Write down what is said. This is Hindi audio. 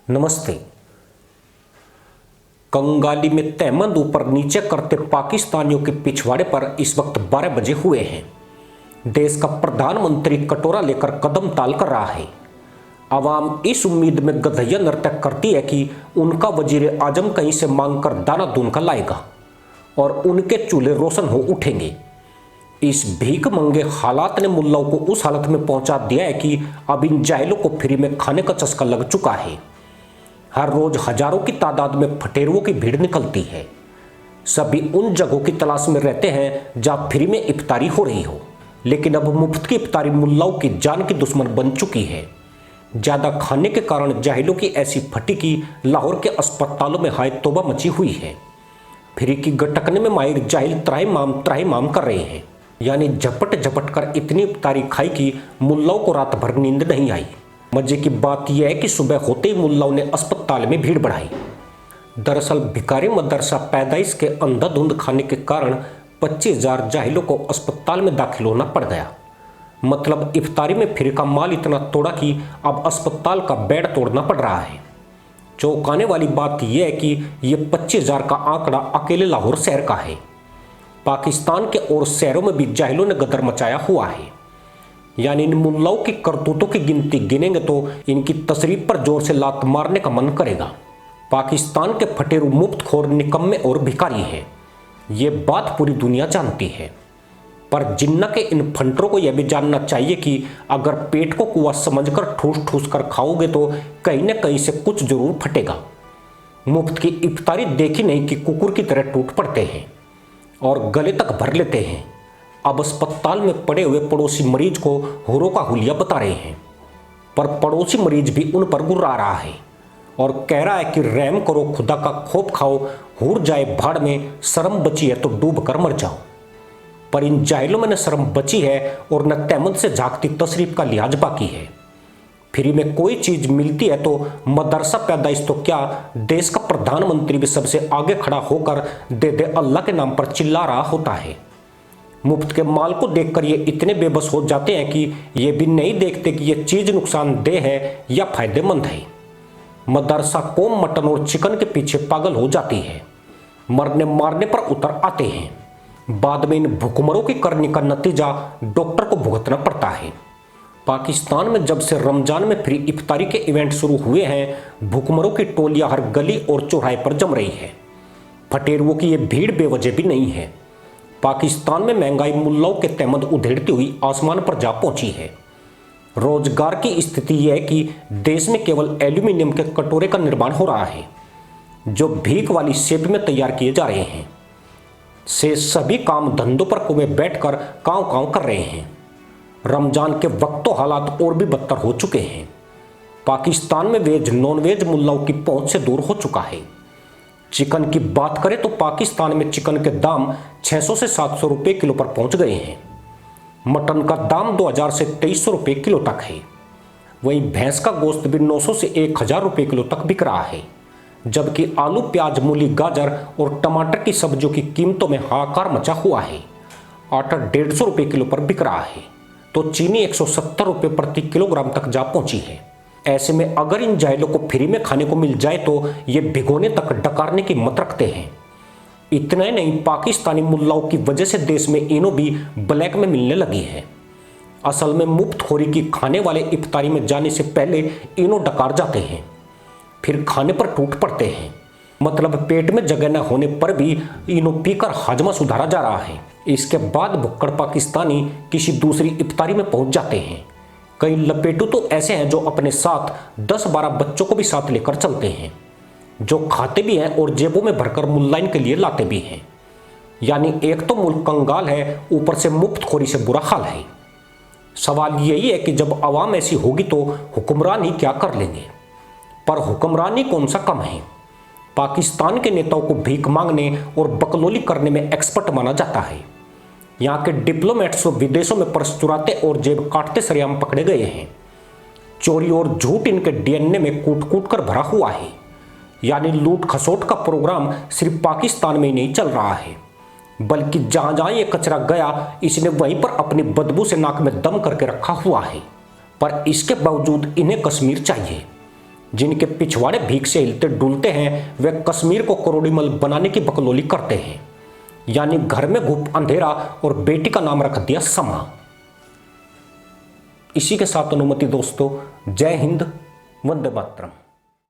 नमस्ते। कंगाली में तहमंद ऊपर नीचे करते पाकिस्तानियों के पिछवाड़े पर इस वक्त 12 बजे हुए हैं। देश का प्रधानमंत्री कटोरा लेकर कदम ताल कर रहा है। आवाम इस उम्मीद में गधैया नृत्य करती है कि उनका वजीर आजम कहीं से मांगकर दाना दून का लाएगा और उनके चूल्हे रोशन हो उठेंगे। इस भीख मंगे हालात ने मुल्लाओं को उस हालत में पहुंचा दिया है कि अब इन जाहिलों को फ्री में खाने का चस्का लग चुका है। हर रोज हजारों की तादाद में फटेरुओं की भीड़ निकलती है। सभी उन जगहों की तलाश में रहते हैं जहां फ्री में इफ्तारी हो रही हो, लेकिन अब मुफ्त की इफ्तारी मुल्लाओं की जान की दुश्मन बन चुकी है। ज्यादा खाने के कारण जाहिलों की ऐसी फटी कि लाहौर के अस्पतालों में हाय तौबा मची हुई है। फ्री की गटकने में माहिर जाहिल त्राहिमाम कर रहे हैं, यानी झपट झपट कर इतनी इफ्तारी खाई कि मुल्लाओं को रात भर नींद नहीं आई। मजे की बात यह है कि सुबह होते ही मुल्लाओं ने अस्पताल में भीड़ बढ़ाई। दरअसल भिखारी मदरसा पैदाइश के अंधाधुंध खाने के कारण 25,000 जाहिलों को अस्पताल में दाखिल होना पड़ गया। मतलब इफ्तारी में फ्री का माल इतना तोड़ा कि अब अस्पताल का बेड तोड़ना पड़ रहा है। चौंकाने वाली बात यह है कि यह 25,000 का आंकड़ा अकेले लाहौर शहर का है। पाकिस्तान के और शहरों में भी जाहिलों ने गदर मचाया हुआ है। यानी इन मुल्लाओं की करतूतों की गिनती गिनेंगे तो इनकी तशरीफ पर जोर से लात मारने का मन करेगा। पाकिस्तान के फटेरू मुफ्तखोर, निकम्मे और भिखारी हैं, ये बात पूरी दुनिया जानती है। पर जिन्ना के इन फंटरों को यह भी जानना चाहिए कि अगर पेट को कुआं समझकर ठूस ठूस कर खाओगे तो कहीं न कहीं से कुछ जरूर फटेगा। मुफ्त की इफ्तारी देखी नहीं कि कुकुर की तरह टूट पड़ते हैं और गले तक भर लेते हैं। अब अस्पताल में पड़े हुए पड़ोसी मरीज को हुरों का हुलिया बता रहे हैं, पर पड़ोसी मरीज भी उन पर गुर्रा रहा है और कह रहा है कि रहम करो, खुदा का खौफ खाओ, हुर जाए भाड़ में, शर्म बची है तो डूब कर मर जाओ। पर इन जाहिलों में न शर्म बची है और न तहमद से झांकती तशरीफ का लिहाज बाकी है। फ्री में कोई चीज मिलती है तो मदरसा पैदाइश तो क्या, देश का प्रधानमंत्री भी सबसे आगे खड़ा होकर दे दे अल्लाह के नाम पर चिल्ला रहा होता है। मुफ्त के माल को देखकर ये इतने बेबस हो जाते हैं कि ये भी नहीं देखते कि ये चीज नुकसानदेह है या फायदेमंद है। मदरसा कौम मटन और चिकन के पीछे पागल हो जाती है, मरने मारने पर उतर आते हैं। बाद में इन भुखमरों की करनी का नतीजा डॉक्टर को भुगतना पड़ता है। पाकिस्तान में जब से रमजान में फ्री इफ्तारी के इवेंट शुरू हुए हैं, भुखमरों की टोलियां हर गली और चौराहे पर जम रही है। फटेरुओं की ये भीड़ बेवजह भी नहीं है। पाकिस्तान में महंगाई मुल्लाओं के तहमद उधेड़ती हुई आसमान पर जा पहुंची है। रोजगार की स्थिति यह है कि देश में केवल एल्यूमिनियम के कटोरे का निर्माण हो रहा है, जो भीख वाली शेप में तैयार किए जा रहे हैं। से सभी काम धंधों पर कुएं बैठकर कांव कांव कर रहे हैं। रमजान के वक्त तो हालात और भी बदतर हो चुके हैं। पाकिस्तान में वेज नॉन वेज मुल्लाओं की पहुंच से दूर हो चुका है। चिकन की बात करें तो पाकिस्तान में चिकन के दाम 600 से 700 रुपए किलो पर पहुंच गए हैं। मटन का दाम 2000 से 2300 रुपए किलो तक है। वहीं भैंस का गोश्त भी 900 से 1000 रुपए किलो तक बिक रहा है, जबकि आलू, प्याज, मूली, गाजर और टमाटर की सब्जियों की कीमतों में हाहाकार मचा हुआ है। आटा 150 रुपए किलो पर बिक रहा है तो चीनी 170 रुपए प्रति किलोग्राम तक जा पहुंची है। ऐसे में अगर इन जाहिलों को फ्री में खाने को मिल जाए तो ये भिगोने तक डकारने की मत रखते हैं। इतना ही नहीं, पाकिस्तानी मुल्लाओं की वजह से देश में इनो भी ब्लैक में मिलने लगी है। असल में मुफ्तखोरी की खाने वाले इफ्तारी में जाने से पहले इनो डकार जाते हैं, फिर खाने पर टूट पड़ते हैं। मतलब पेट में जगह न होने पर भी इनो पीकर हाजमा सुधारा जा रहा है। इसके बाद भुक्कड़ पाकिस्तानी किसी दूसरी इफ्तारी में पहुंच जाते हैं। कई लपेटू तो ऐसे हैं जो अपने साथ 10-12 बच्चों को भी साथ लेकर चलते हैं, जो खाते भी हैं और जेबों में भरकर मुल्लाइन के लिए लाते भी हैं। यानी एक तो मुल्क कंगाल है, ऊपर से मुफ्तखोरी से बुरा हाल है। सवाल यही है कि जब आवाम ऐसी होगी तो हुक्मरान ही क्या कर लेंगे। पर हुक्मरानी कौन सा कम है। पाकिस्तान के नेताओं को भीख मांगने और बकलोली करने में एक्सपर्ट माना जाता है। यहाँ के डिप्लोमेट्स तो विदेशों में पर्स चुराते और जेब काटते सरेआम पकड़े गए हैं। चोरी और झूठ इनके डीएनए में कूट कूट कर भरा हुआ है। यानी लूट खसोट का प्रोग्राम सिर्फ पाकिस्तान में ही नहीं चल रहा है, बल्कि जहां जहां ये कचरा गया, इसने वहीं पर अपनी बदबू से नाक में दम करके रखा हुआ है। पर इसके बावजूद इन्हें कश्मीर चाहिए। जिनके पिछवाड़े भीख से हिलते डुलते हैं वे कश्मीर को करोड़ीमल बनाने की बकलोली करते हैं, यानी घर में घुप अंधेरा और बेटी का नाम रख दिया समा। इसी के साथ अनुमति दोस्तों, जय हिंद, वंदे मातरम।